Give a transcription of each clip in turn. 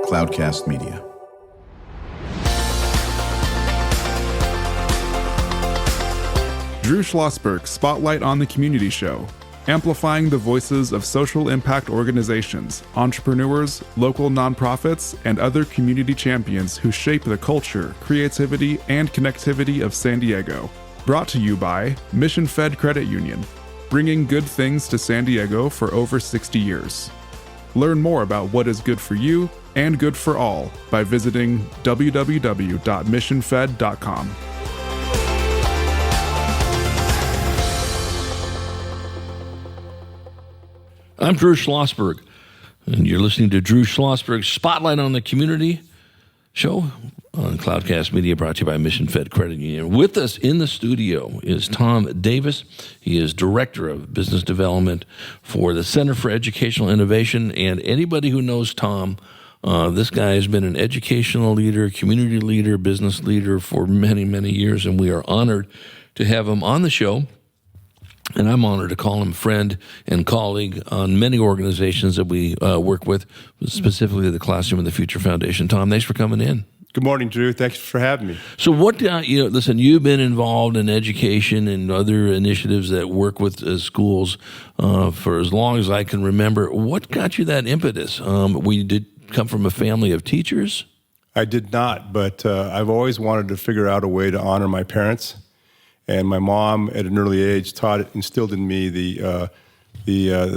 Cloudcast Media. Drew Schlosberg Spotlight on the Community Show, amplifying the voices of social impact organizations, entrepreneurs, local nonprofits, and other community champions who shape the culture, creativity, and connectivity of San Diego. Brought to you by Mission Fed Credit Union, bringing good things to San Diego for over 60 years. Learn more about what is good for you and good for all by visiting www.missionfed.com. I'm Drew Schlosberg, and you're listening to Drew Schlosberg's Spotlight on the Community Show on Cloudcast Media, brought to you by Mission Fed Credit Union. With us in the studio is Tom Davis. He is Director of Business Development for the Center for Educational Innovation, and anybody who knows Tom, this guy has been an educational leader, community leader, business leader for many, many years, and we are honored to have him on the show. And I'm honored to call him friend and colleague on many organizations that we work with, specifically the Classroom of the Future Foundation. Tom, thanks for coming in. Good morning, Drew. Thanks for having me. So what, listen, you've been involved in education and other initiatives that work with schools for as long as I can remember. What got you that impetus? We did come from a family of teachers? I did not, but I've always wanted to figure out a way to honor my parents. And my mom, at an early age, instilled in me the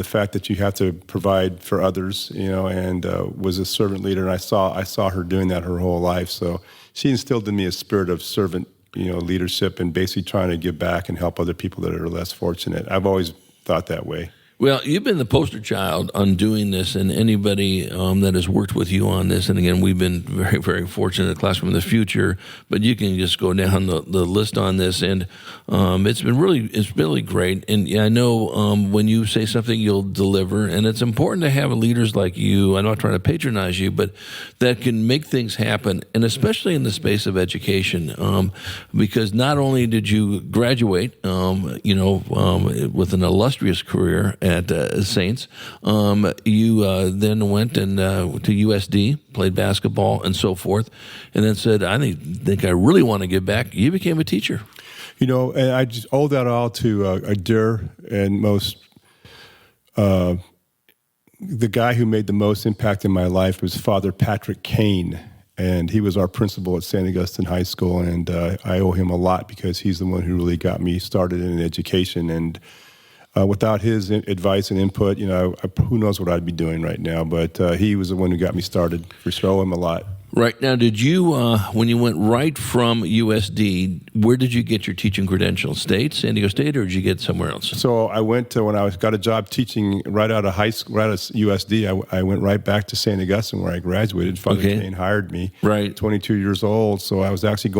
fact that you have to provide for others, and was a servant leader. And I saw her doing that her whole life. So she instilled in me a spirit of servant, leadership, and basically trying to give back and help other people that are less fortunate. I've always thought that way. Well, you've been the poster child on doing this, and anybody that has worked with you on this, and again, we've been very, very fortunate at Classroom of the Future, but you can just go down the list on this, and it's really great. And I know when you say something, you'll deliver, and it's important to have leaders like you. I'm not trying to patronize you, but that can make things happen, and especially in the space of education, because not only did you graduate, with an illustrious career at Saints. You then went and to USD, played basketball and so forth, and then said, I think I really want to give back. You became a teacher. And I just owe that all to a dear and most, the guy who made the most impact in my life was Father Patrick Kane, and he was our principal at St. Augustine High School, and I owe him a lot because he's the one who really got me started in education. And without his advice and input, who knows what I'd be doing right now. But he was the one who got me started. For sure, I owe him a lot. Right. Now, did you, when you went right from USD, where did you get your teaching credentials? San Diego State, or did you get somewhere else? So I went when I got a job teaching right out of high school, right out of USD. I went right back to St. Augustine where I graduated. Father Kane hired me. Right. 22 years old. So I was actually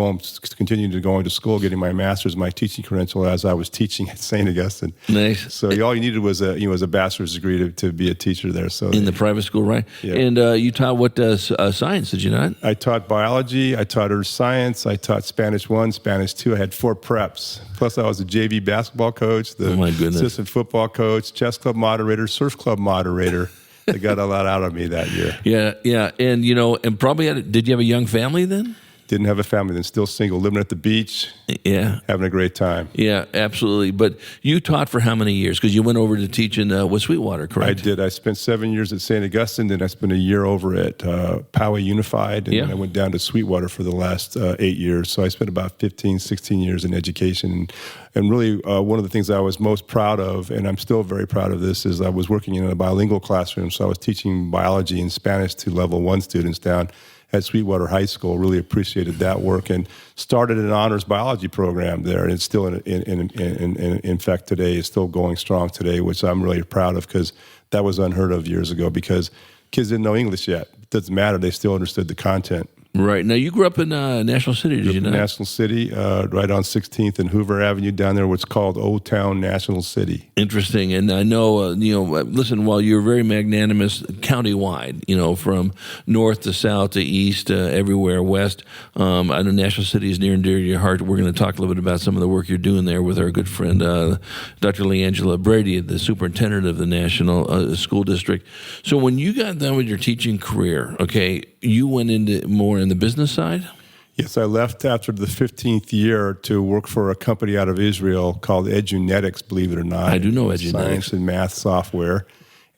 continuing to go to school, getting my master's, my teaching credential as I was teaching at St. Augustine. Nice. So all you needed was a bachelor's degree to be a teacher there. So in the private school, right? Yeah. And you taught what science? Did you not? I taught biology, I taught earth science, I taught Spanish 1, Spanish 2. I had 4 preps. Plus I was a JV basketball coach, the assistant football coach, chess club moderator, surf club moderator. They got a lot out of me that year. Yeah. And, and probably did you have a young family then? Didn't have a family then, still single, living at the beach. Yeah. Having a great time. Yeah, absolutely. But you taught for how many years? Because you went over to teach in Sweetwater, correct? I did. I spent 7 years at St. Augustine, then I spent a year over at Poway Unified, and then I went down to Sweetwater for the last 8 years. So I spent about 15, 16 years in education. And really, one of the things I was most proud of, and I'm still very proud of this, is I was working in a bilingual classroom. So I was teaching biology and Spanish to level 1 students down at Sweetwater High School. Really appreciated that work and started an honors biology program there. And it's still, in fact, today, it's still going strong today, which I'm really proud of because that was unheard of years ago because kids didn't know English yet. It doesn't matter. They still understood the content. Right. Now, you grew up in National City, did you not? National City, right on 16th and Hoover Avenue down there, what's called Old Town National City. Interesting. And I know, listen, while you're very magnanimous countywide, from north to south to east, everywhere west, I know National City is near and dear to your heart. We're going to talk a little bit about some of the work you're doing there with our good friend, Dr. LeAngela Brady, the superintendent of the National School District. So when you got done with your teaching career, okay, you went into more in the business side? Yes, I left after the 15th year to work for a company out of Israel called Edunetics, believe it or not. I do know Edunetics. Science and math software.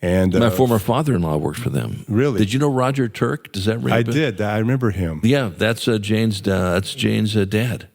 And my former father-in-law worked for them. Really? Did you know Roger Turk? Does that ring a bell? I did. I remember him. Yeah, that's Jane's dad.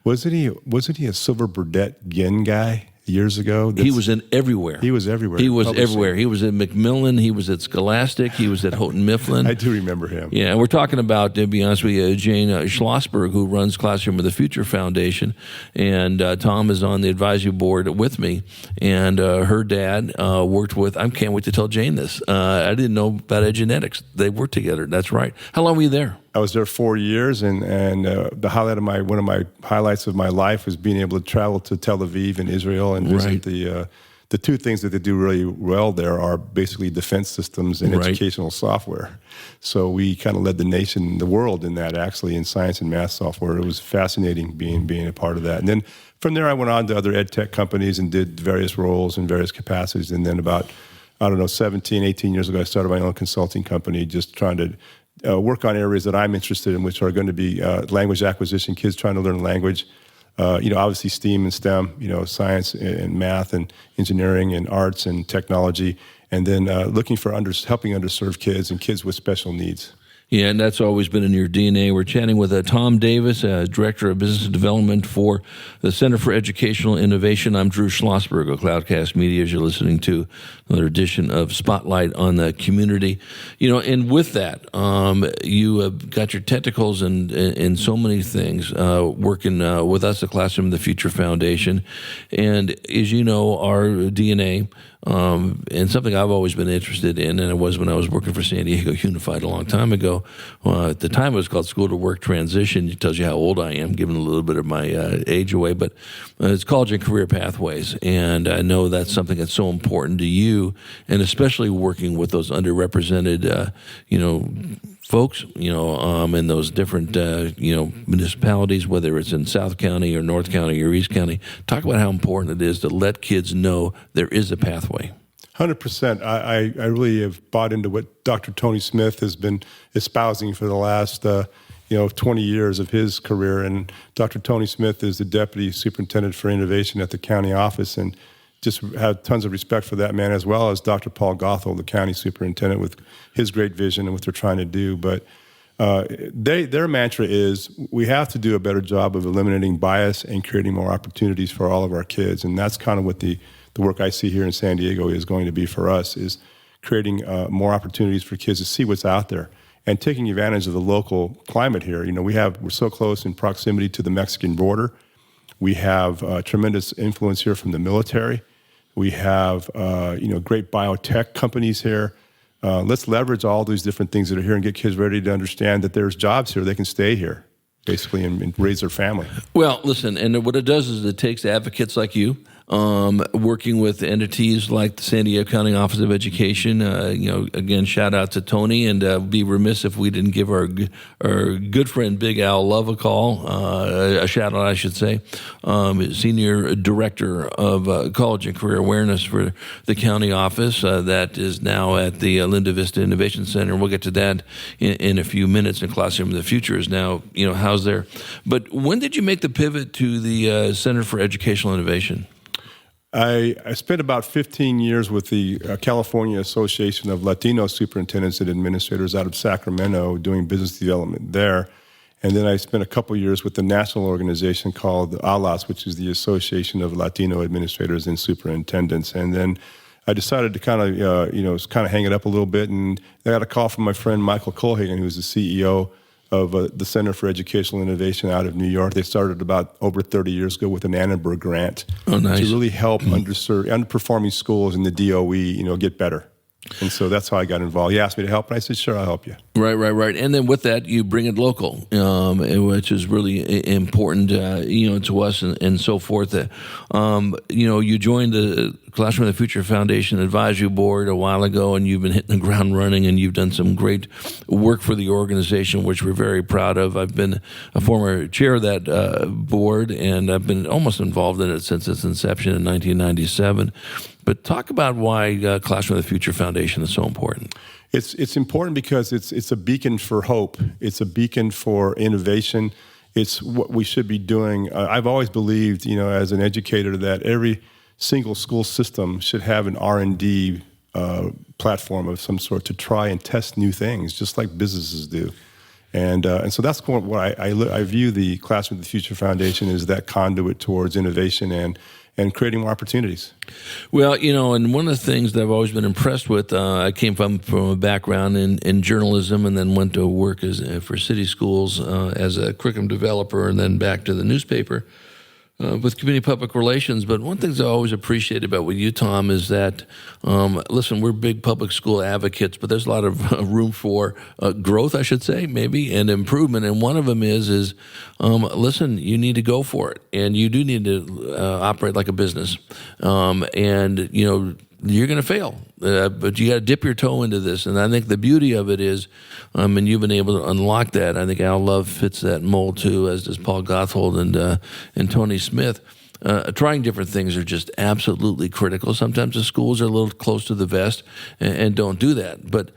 Wasn't he a Silver Burdette Ginn guy years ago? He was in everywhere. He was everywhere. He was everywhere. He was at Macmillan. He was at Scholastic. He was at Houghton Mifflin. I do remember him. Yeah, and we're talking about, to be honest with you, Jane Schlosberg, who runs Classroom of the Future Foundation, and Tom is on the advisory board with me, and her dad worked with, I can't wait to tell Jane this, I didn't know about Edunetics. They worked together, that's right. How long were you there? I was there 4 years, and the highlight of one of my highlights of my life was being able to travel to Tel Aviv and Israel and visit the two things that they do really well there are basically defense systems and educational software. So we kind of led the nation, the world in that actually in science and math software. It was fascinating being a part of that. And then from there I went on to other ed tech companies and did various roles in various capacities. And then about, 17, 18 years ago, I started my own consulting company just trying to work on areas that I'm interested in, which are going to be language acquisition, kids trying to learn language, obviously STEAM and STEM, science and math and engineering and arts and technology, and then looking for helping underserved kids and kids with special needs. Yeah, and that's always been in your DNA. We're chatting with Tom Davis, Director of Business Development for the Center for Educational Innovation. I'm Drew Schlosberg of Cloudcast Media, as you're listening to another edition of Spotlight on the Community. And with that, you have got your tentacles in so many things, working with us at Classroom of the Future Foundation. And as you know, our DNA, and something I've always been interested in, and it was when I was working for San Diego Unified a long time ago. At the time, it was called School to Work Transition. It tells you how old I am, giving a little bit of my age away. But it's college and career pathways, and I know that's something that's so important to you, and especially working with those underrepresented, folks, in those different, municipalities, whether it's in South County or North County or East County. Talk about how important it is to let kids know there is a pathway. 100%. I really have bought into what Dr. Tony Smith has been espousing for the last 20 years of his career. And Dr. Tony Smith is the Deputy Superintendent for Innovation at the county office, and just have tons of respect for that man, as well as Dr. Paul Gothel, the county superintendent, with his great vision and what they're trying to do. But their mantra is we have to do a better job of eliminating bias and creating more opportunities for all of our kids. And that's kind of what the work I see here in San Diego is going to be for us, is creating more opportunities for kids to see what's out there and taking advantage of the local climate here. We're so close in proximity to the Mexican border. We have tremendous influence here from the military. We have, great biotech companies here. Let's leverage all these different things that are here and get kids ready to understand that there's jobs here. They can stay here, basically, and raise their family. Well, listen, and what it does is it takes advocates like you, working with entities like the San Diego County Office of Education. Again, shout out to Tony, and be remiss if we didn't give our good friend Big Al Love a call, a shout out, I should say, Senior Director of College and Career Awareness for the county office that is now at the Linda Vista Innovation Center. We'll get to that in a few minutes. And Classroom of the Future is now, housed there. But when did you make the pivot to the Center for Educational Innovation? I spent about 15 years with the California Association of Latino Superintendents and Administrators out of Sacramento doing business development there. And then I spent a couple years with the national organization called ALAS, which is the Association of Latino Administrators and Superintendents. And then I decided to kind of hang it up a little bit. And I got a call from my friend Michael Colhagen, who's the CEO of the Center for Educational Innovation out of New York. They started about over 30 years ago with an Annenberg grant to really help underperforming schools in the DOE, get better. And so that's how I got involved. He asked me to help, and I said, sure, I'll help you. Right. And then with that, you bring it local, which is really important, to us and so forth. You joined the Classroom of the Future Foundation Advisory Board a while ago, and you've been hitting the ground running, and you've done some great work for the organization, which we're very proud of. I've been a former chair of that board, and I've been almost involved in it since its inception in 1997. But talk about why Classroom of the Future Foundation is so important. It's important because it's a beacon for hope. It's a beacon for innovation. It's what we should be doing. I've always believed, as an educator, that every single school system should have an R&D platform of some sort to try and test new things, just like businesses do. And so that's what I view the Classroom of the Future Foundation as, that conduit towards innovation and creating more opportunities. Well, and one of the things that I've always been impressed with, I came from a background in journalism, and then went to work for city schools as a curriculum developer, and then back to the newspaper with community public relations. But one thing I always appreciate about with you, Tom, is that, listen, we're big public school advocates, but there's a lot of room for growth, I should say, maybe, and improvement. And one of them is listen, you need to go for it, and you do need to operate like a business. You're going to fail, but you got to dip your toe into this. And I think the beauty of it is, and you've been able to unlock that. I think Al Love fits that mold too, as does Paul Gotthold and Tony Smith. Trying different things are just absolutely critical. Sometimes the schools are a little close to the vest and don't do that. But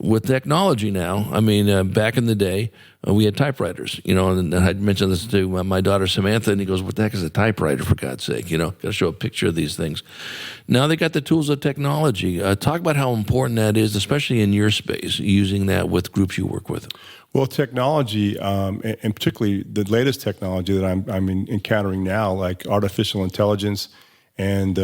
with technology now, back in the day, we had typewriters, and I mentioned this to my daughter Samantha, and he goes, what the heck is a typewriter, for God's sake? Got to show a picture of these things. Now they got the tools of technology. Talk about how important that is, especially in your space, using that with groups you work with. Well, technology, and particularly the latest technology that I'm encountering now, like artificial intelligence and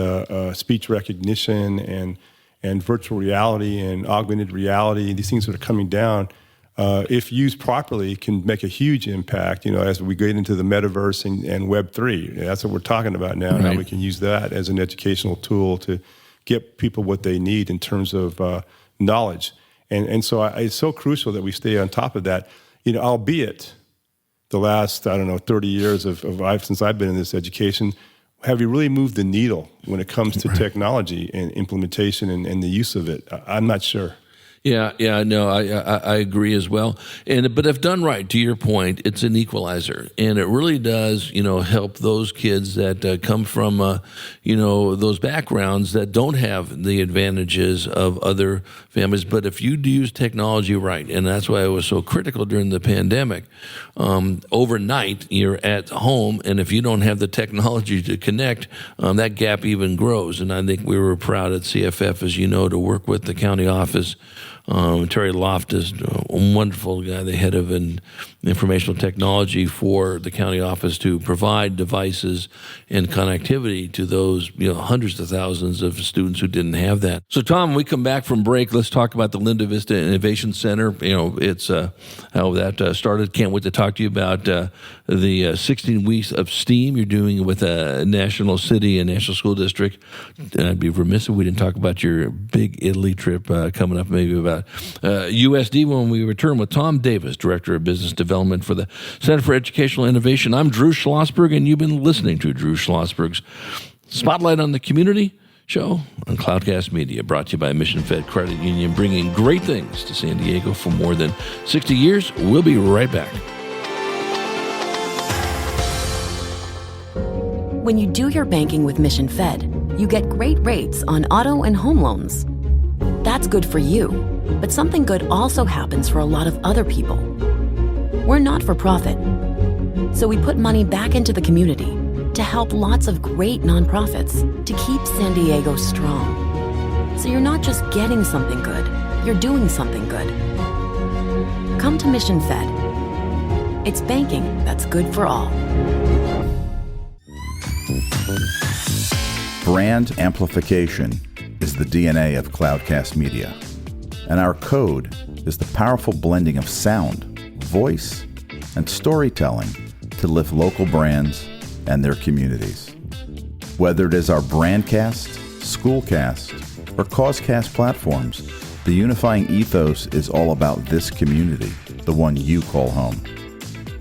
speech recognition and virtual reality and augmented reality, these things that are coming down, if used properly, can make a huge impact, as we get into the metaverse and Web3. That's what we're talking about now, and how we can use that as an educational tool to get people what they need in terms of knowledge. And so it's so crucial that we stay on top of that, albeit the last, 30 years since I've been in this education, have you really moved the needle when it comes to technology and implementation and the use of it? I'm not sure. Yeah, no, I agree as well. But if done right, to your point, it's an equalizer, and it really does, help those kids that come from, those backgrounds that don't have the advantages of other families. But if you use technology right, and that's why it was so critical during the pandemic, overnight you're at home, and if you don't have the technology to connect, that gap even grows. And I think we were proud at CFF, as you know, to work with the county office. Terry Loftus, a wonderful guy, the head of informational technology for the county office, to provide devices and connectivity to those hundreds of thousands of students who didn't have that. So, Tom, when we come back from break, let's talk about the Linda Vista Innovation Center. It's how that started. Can't wait to talk to you about the 16 weeks of STEAM you're doing with a national city and national school district. I'd be remiss if we didn't talk about your big Italy trip coming up, maybe about USD when we return with Tom Davis, Director of Business Development for the Center for Educational Innovation. I'm Drew Schlosberg, and you've been listening to Drew Schlosberg's Spotlight on the Community show on Cloudcast Media, brought to you by Mission Fed Credit Union, bringing great things to San Diego for more than 60 years. We'll be right back. When you do your banking with Mission Fed, you get great rates on auto and home loans. That's good for you, but something good also happens for a lot of other people. We're not for profit, so we put money back into the community to help lots of great nonprofits to keep San Diego strong. So you're not just getting something good, you're doing something good. Come to Mission Fed. It's banking that's good for all. Brand amplification is the DNA of Cloudcast Media, and our code is the powerful blending of sound, voice, and storytelling to lift local brands and their communities. Whether it is our Brandcast, Schoolcast, or Causecast platforms, the unifying ethos is all about this community, the one you call home.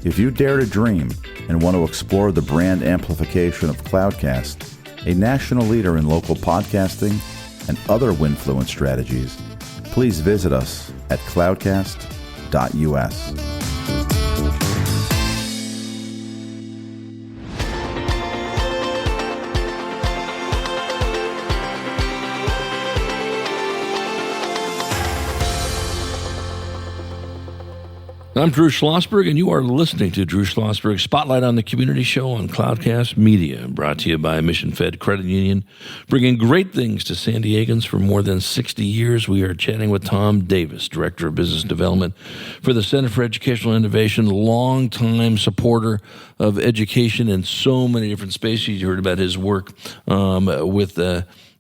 If you dare to dream and want to explore the brand amplification of Cloudcast, a national leader in local podcasting and other Winfluence strategies, please visit us at cloudcast.us. I'm Drew Schlosberg, and you are listening to Drew Schlosberg Spotlight on the Community Show on Cloudcast Media, brought to you by Mission Fed Credit Union, bringing great things to San Diegans for more than 60 years. We are chatting with Tom Davis, Director of Business Development for the Center for Educational Innovation, longtime supporter of education in so many different spaces. You heard about his work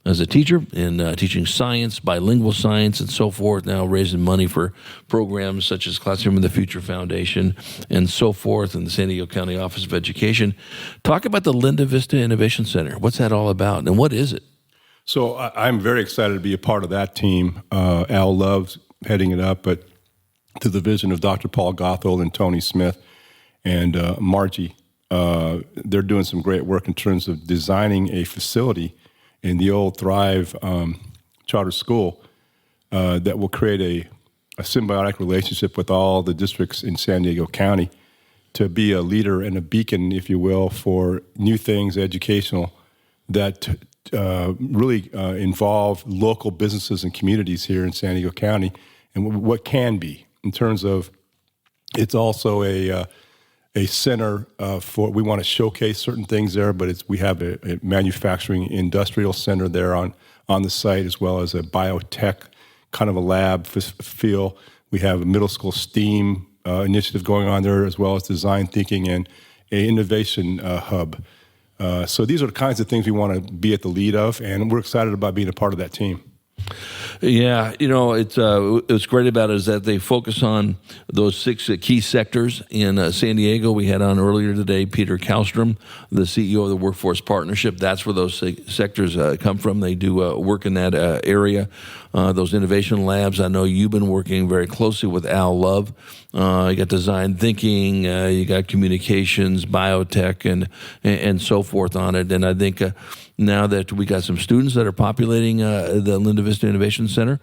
as a teacher in teaching science, bilingual science, and so forth, now raising money for programs such as Classroom of the Future Foundation and so forth, and the San Diego County Office of Education. Talk about the Linda Vista Innovation Center. What's that all about, and what is it? So I'm very excited to be a part of that team. Al Love's heading it up, but to the vision of Dr. Paul Gothold and Tony Smith and Margie. They're doing some great work in terms of designing a facility in the old Thrive charter school that will create a symbiotic relationship with all the districts in San Diego County to be a leader and a beacon, if you will, for new things educational that really involve local businesses and communities here in San Diego County and what can be in terms of it's also a center for, we want to showcase certain things there, but we have a manufacturing industrial center there on the site, as well as a biotech kind of a lab feel. We have a middle school STEAM initiative going on there, as well as design thinking and an innovation hub. So these are the kinds of things we want to be at the lead of, and we're excited about being a part of that team. Yeah, what's great about it is that they focus on those 6 key sectors in San Diego. We had on earlier today Peter Kallstrom, the CEO of the Workforce Partnership. That's where those sectors come from. They do work in that area. Those innovation labs, I know you've been working very closely with Al Love. You got design thinking, you got communications, biotech, and so forth on it. And I think now that we got some students that are populating the Linda Vista Innovation Center,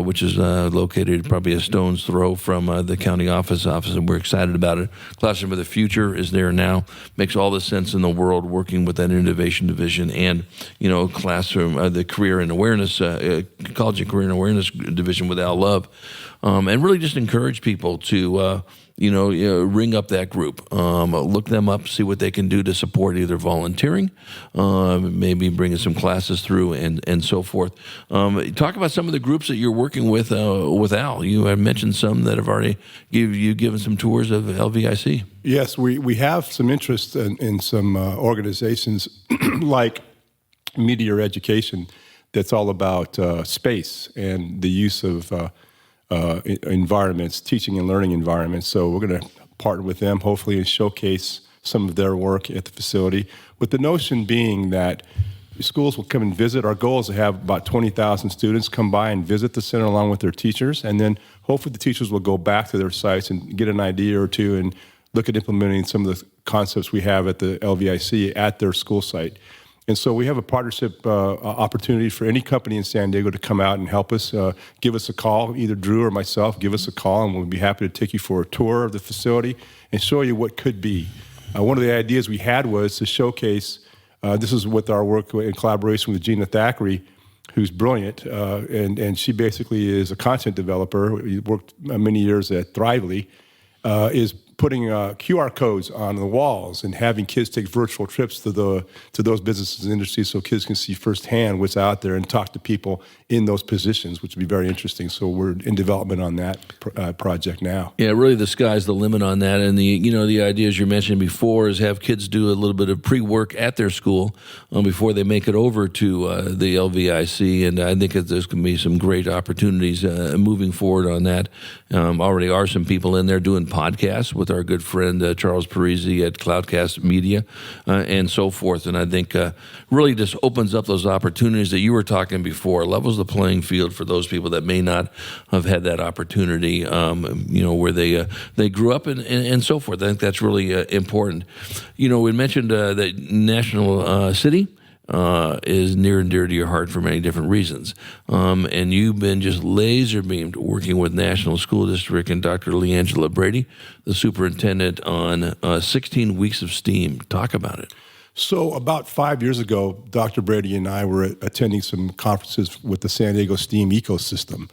which is located probably a stone's throw from the county office, and we're excited about it. Classroom of the Future is there now. Makes all the sense in the world working with that innovation division and, classroom, the career and awareness, college and career and awareness division with Al Love. And really just encourage people to, ring up that group, look them up, see what they can do to support either volunteering, maybe bringing some classes through and so forth. Talk about some of the groups that you're working with Al. You have mentioned some that have already given some tours of LVIC. Yes, we have some interest in some organizations like Meteor Education that's all about space and the use of environments, teaching and learning environments. So we're going to partner with them, hopefully, and showcase some of their work at the facility, with the notion being that schools will come and visit. Our goal is to have about 20,000 students come by and visit the center along with their teachers, and then hopefully the teachers will go back to their sites and get an idea or two and look at implementing some of the concepts we have at the LVIC at their school site. And so we have a partnership opportunity for any company in San Diego to come out and help us, give us a call, either Drew or myself, give us a call, and we'll be happy to take you for a tour of the facility and show you what could be. One of the ideas we had was to showcase, this is with our work in collaboration with Gina Thackeray, who's brilliant, and she basically is a content developer, worked many years at Thrively, is putting QR codes on the walls and having kids take virtual trips to those businesses and industries so kids can see firsthand what's out there and talk to people in those positions, which would be very interesting. So we're in development on that project now. Yeah, really the sky's the limit on that. And the ideas you mentioned before is have kids do a little bit of pre-work at their school before they make it over to the LVIC. And I think that there's going to be some great opportunities moving forward on that. Already are some people in there doing podcasts with with our good friend Charles Parisi at Cloudcast Media and so forth. And I think really just opens up those opportunities that you were talking before, levels the playing field for those people that may not have had that opportunity, where they grew up and so forth. I think that's really important. We mentioned that National City is near and dear to your heart for many different reasons. And you've been just laser beamed working with National School District and Dr. Leangela Brady, the superintendent, on 16 weeks of STEAM. Talk about it. So about 5 years ago, Dr. Brady and I were attending some conferences with the San Diego STEAM ecosystem.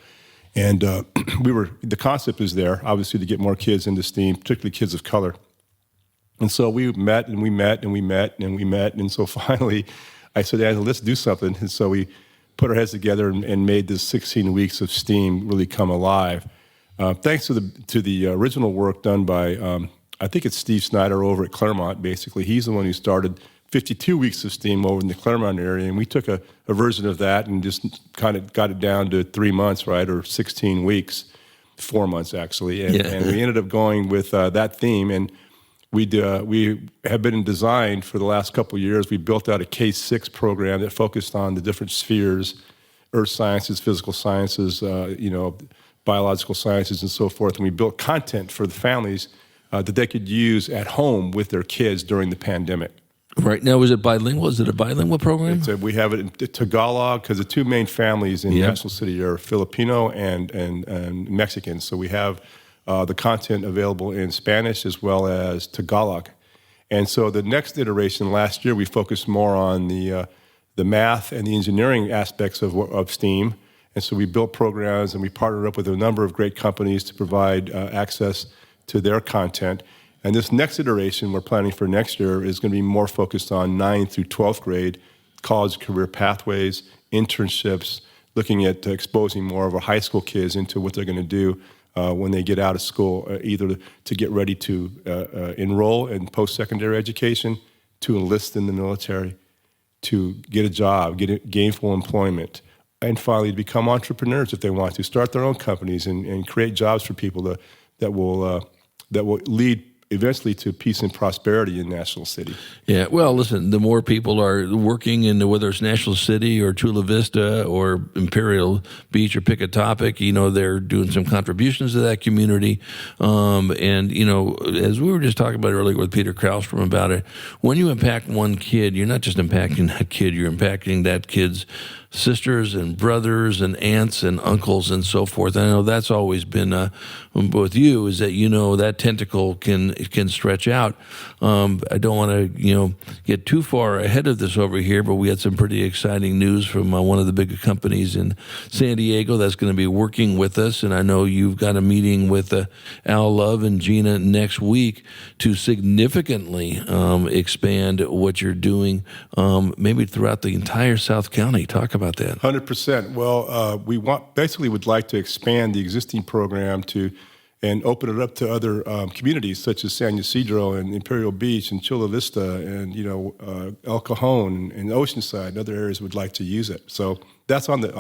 And the concept is there, obviously, to get more kids into STEAM, particularly kids of color. And so we met and we met and we met and we met. And so finally, I said, Angela, let's do something. And so we put our heads together and made this 16 weeks of STEAM really come alive. Thanks to the original work done by, I think it's Steve Snyder over at Claremont, basically. He's the one who started 52 weeks of STEAM over in the Claremont area. And we took a version of that and just kind of got it down to 3 months, right, or 16 weeks, 4 months actually. And we ended up going with that theme. And we have been in design for the last couple of years. We built out a K-6 program that focused on the different spheres, earth sciences, physical sciences, biological sciences, and so forth. And we built content for the families that they could use at home with their kids during the pandemic. Right. Now, is it bilingual? Is it a bilingual program? We have it in Tagalog, because the two main families in National City are Filipino and Mexican. So we have the content available in Spanish as well as Tagalog. And so the next iteration, last year, we focused more on the math and the engineering aspects of STEAM. And so we built programs and we partnered up with a number of great companies to provide access to their content. And this next iteration we're planning for next year is going to be more focused on 9th through 12th grade, college career pathways, internships, looking at exposing more of our high school kids into what they're going to do when they get out of school, either to get ready to enroll in post-secondary education, to enlist in the military, to get a job, get gainful employment, and finally to become entrepreneurs if they want to, start their own companies and create jobs for people that will lead eventually to peace and prosperity in National City. Yeah, well, listen, the more people are working in, whether it's National City or Chula Vista or Imperial Beach, or pick a topic, they're doing some contributions to that community. And, as we were just talking about earlier with Peter Krausstrom about it, when you impact one kid, you're not just impacting that kid, you're impacting that kid's sisters and brothers and aunts and uncles and so forth. I know that's always been with you, is that that tentacle can stretch out. I don't want to get too far ahead of this over here, but we had some pretty exciting news from one of the big companies in San Diego that's going to be working with us, and I know you've got a meeting with Al Love and Gina next week to significantly expand what you're doing, maybe throughout the entire South County. Talk about that. 100%. Well, we would like to expand the existing program and open it up to other communities such as San Ysidro and Imperial Beach and Chula Vista and El Cajon and Oceanside and other areas would like to use it. So that's on the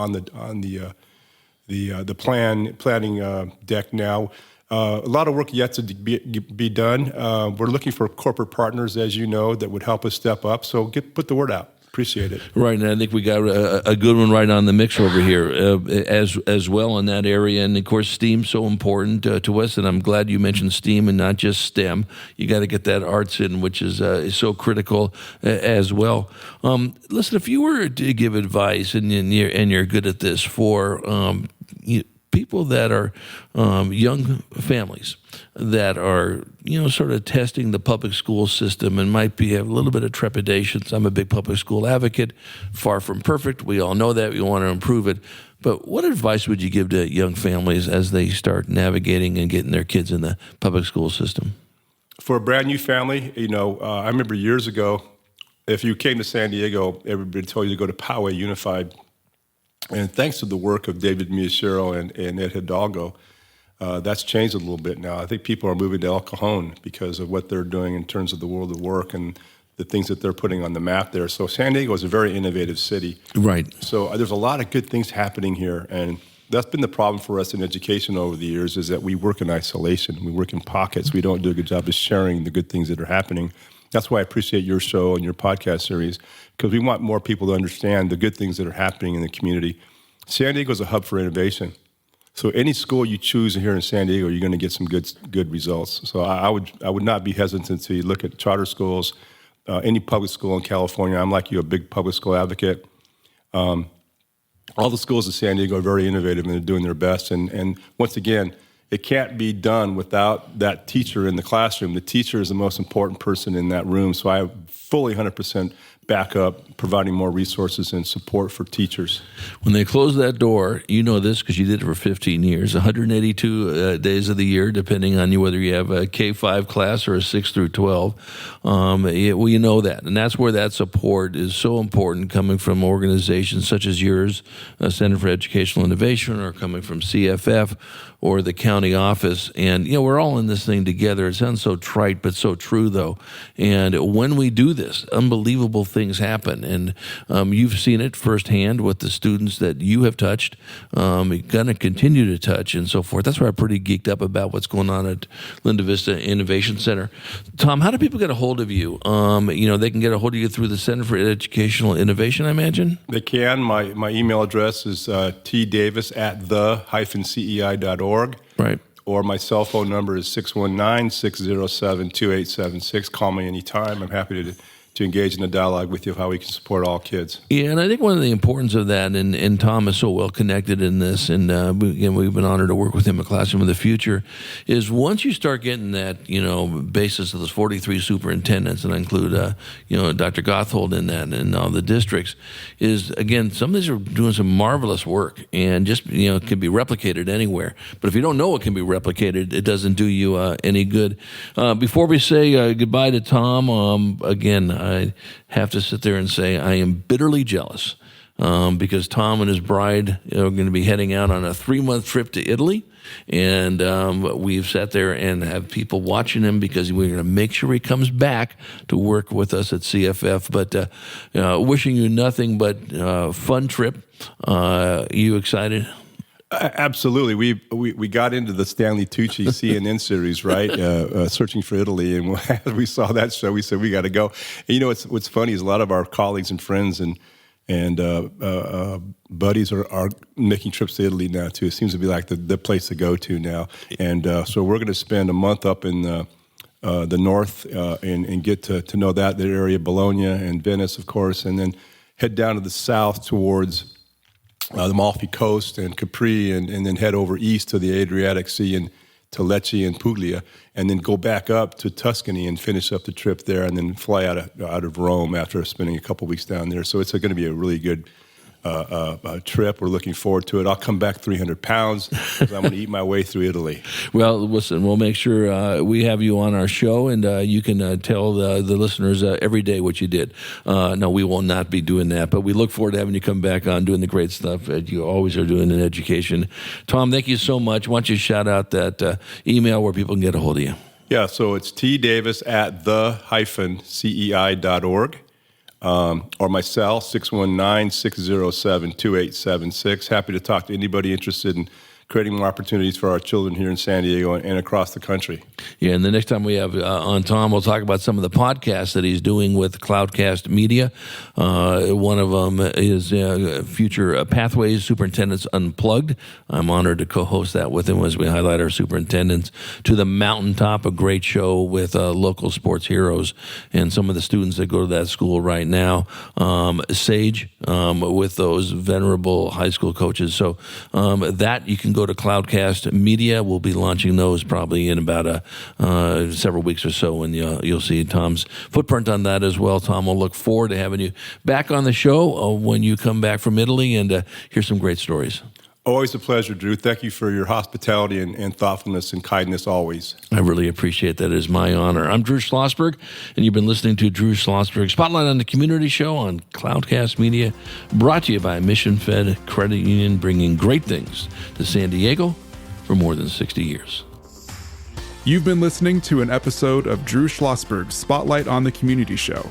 planning deck now. A lot of work yet to be done. We're looking for corporate partners, as you know, that would help us step up. So put the word out. Appreciate it. Right, and I think we got a good one right on the mix over here as well in that area. And, of course, STEAM's so important to us, and I'm glad you mentioned STEAM and not just STEM. You got to get that arts in, which is so critical as well. Listen, if you were to give advice, and you're good at this, for people that are young families that are, sort of testing the public school system and might have a little bit of trepidations. I'm a big public school advocate, far from perfect. We all know that. We want to improve it. But what advice would you give to young families as they start navigating and getting their kids in the public school system? For a brand new family, I remember years ago, if you came to San Diego, everybody told you to go to Poway Unified. And thanks to the work of David Miyashiro and Ed Hidalgo, that's changed a little bit now. I think people are moving to El Cajon because of what they're doing in terms of the world of work and the things that they're putting on the map there. So San Diego is a very innovative city. Right. So there's a lot of good things happening here. And that's been the problem for us in education over the years, is that we work in isolation. We work in pockets. We don't do a good job of sharing the good things that are happening. That's why I appreciate your show and your podcast series, because we want more people to understand the good things that are happening in the community. San Diego is a hub for innovation. So any school you choose here in San Diego, you're going to get some good results. So I would not be hesitant to look at charter schools, any public school in California. I'm like you, a big public school advocate. All the schools in San Diego are very innovative and they're doing their best. And once again, it can't be done without that teacher in the classroom. The teacher is the most important person in that room. So I fully 100% back up providing more resources and support for teachers. When they close that door, you know this because you did it for 15 years, 182 days of the year, depending on whether you have a K-5 class or a 6 through 12. You know that. And that's where that support is so important, coming from organizations such as yours, Center for Educational Innovation, or coming from CFF or the county office. And, we're all in this thing together. It sounds so trite, but so true, though. And when we do this, unbelievable things happen. And you've seen it firsthand with the students that you have touched, you're going to continue to touch, and so forth. That's why I'm pretty geeked up about what's going on at Linda Vista Innovation Center. Tom, how do people get a hold of you? They can get a hold of you through the Center for Educational Innovation, I imagine? They can. My email address is tdavis@the-cei.org. Right. Or my cell phone number is 619-607-2876. Call me anytime. I'm happy to engage in a dialogue with you of how we can support all kids. Yeah, and I think one of the importance of that, and Tom is so well connected in this, and we've been honored to work with him at Classroom of the Future, is once you start getting that, basis of those 43 superintendents, and I include, Dr. Gothold in that, and all the districts, is, again, some of these are doing some marvelous work, and just, can be replicated anywhere. But if you don't know it can be replicated, it doesn't do you any good. Before we say goodbye to Tom, again, I have to sit there and say I am bitterly jealous because Tom and his bride are going to be heading out on a 3-month trip to Italy. And we've sat there and have people watching him because we're going to make sure he comes back to work with us at CFF. But wishing you nothing but fun trip. You excited? Absolutely. We got into the Stanley Tucci CNN series, right? Searching for Italy. And as we saw that show, we said, we got to go. And what's funny is a lot of our colleagues and friends and buddies are making trips to Italy now, too. It seems to be like the place to go to now. And so we're going to spend a month up in the north and get to know that area, Bologna and Venice, of course, and then head down to the south towards the Amalfi Coast and Capri, and then head over east to the Adriatic Sea and to Lecce and Puglia, and then go back up to Tuscany and finish up the trip there, and then fly out of Rome after spending a couple weeks down there. So it's going to be a really good trip. We're looking forward to it. I'll come back 300 pounds because I'm going to eat my way through Italy. Well, listen, we'll make sure we have you on our show, and you can tell the listeners every day what you did. No, we will not be doing that, but we look forward to having you come back on doing the great stuff that you always are doing in education. Tom, thank you so much. Why don't you shout out that email where people can get a hold of you? Yeah, so it's tdavis@the-cei.org. Or my cell, 619-607-2876. Happy to talk to anybody interested in creating more opportunities for our children here in San Diego and across the country. Yeah, and the next time we have on Tom, we'll talk about some of the podcasts that he's doing with Cloudcast Media. One of them is Future Pathways Superintendents Unplugged. I'm honored to co-host that with him as we highlight our superintendents to the mountaintop, a great show with local sports heroes and some of the students that go to that school right now. Sage with those venerable high school coaches. So that you can go to Cloudcast Media. We'll be launching those probably in about several weeks or so, and you'll see Tom's footprint on that as well. Tom, we'll look forward to having you back on the show when you come back from Italy and hear some great stories. Always a pleasure, Drew. Thank you for your hospitality and thoughtfulness and kindness always. I really appreciate that. It is my honor. I'm Drew Schlosberg, and you've been listening to Drew Schlosberg Spotlight on the Community Show on Cloudcast Media, brought to you by Mission Fed Credit Union, bringing great things to San Diego for more than 60 years. You've been listening to an episode of Drew Schlosberg's Spotlight on the Community Show,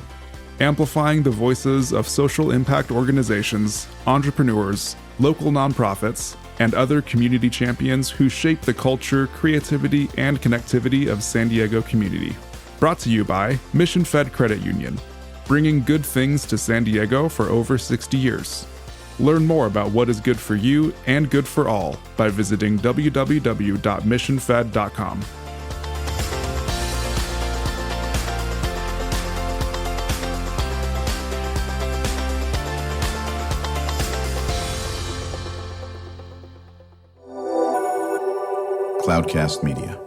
amplifying the voices of social impact organizations, entrepreneurs, local nonprofits, and other community champions who shape the culture, creativity, and connectivity of San Diego community. Brought to you by Mission Fed Credit Union, bringing good things to San Diego for over 60 years. Learn more about what is good for you and good for all by visiting www.missionfed.com. Cloudcast Media.